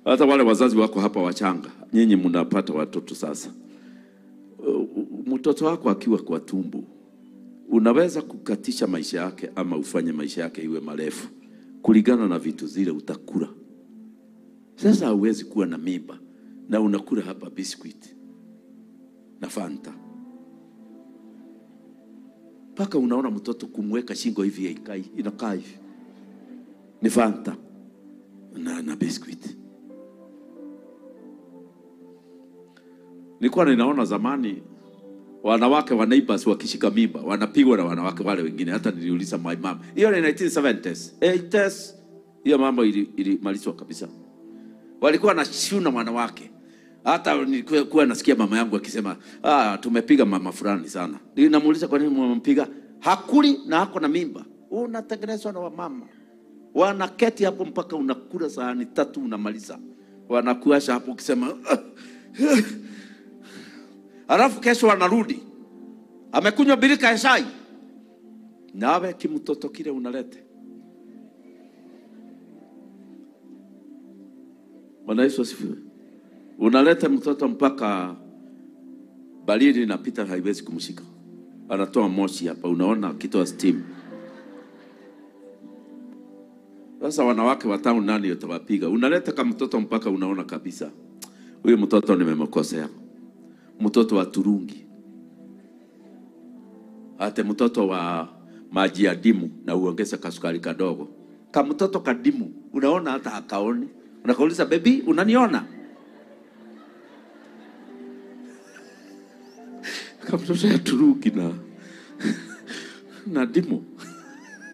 Hata wale wazazi wako hapa wachanga, nyinyi mnapata watoto sasa. Mtoto wako akiwa kwa tumbo, unaweza kukatisha maisha yake ama ufanye maisha yake iwe marefu kulingana na vitu zile utakula. Sasa huwezi kuwa na mimba na unakula hapa biscuit na Fanta. Paka unaona mtoto kumweka shingo hivi haikai, inakaa hivi. Ni Fanta na biscuit. Nilikuwa ninaona zamani wanawake wa neighbors wakishika mimba wanapigwa na wanawake wale wengine. Hata niliuliza my mom, hiyo ni 1970s 80s, hiyo mambo ilimalizwa kabisa. Walikuwa na shuna wanawake. Hata nilikuwa nasikia mama yangu akisema tumepiga mama fulani sana. Ninamuuliza kwa nini mmempiga? Hakuli na hako na mimba. Unatengenezwa na wamama. Wanaketi hapo mpaka unakula sahani 3 unamaliza. Wanakuasha hapo ukisema alafu kesho wanarudi. Amekunywa birika ya chai. Nawe kimtoto kile unalete. Bwana Yesu asifiwe. Unaleta mtoto mpaka baridi inapita haiwezi kumshika. Anatoa moshi hapa, unaona akitoa steam. Sasa wanawake watano nani utawapiga? Unaleta kama mtoto mpaka unaona kabisa huyu mtoto nimemkosea. Mtoto wa turungi. Hata mtoto wa maji ya dimu na uongeza kasukari kadogo. Kama mtoto kadimu, unaona hata hakaoni. Unakauliza baby, unaniona? Kama mtoto ya turungi na dimu.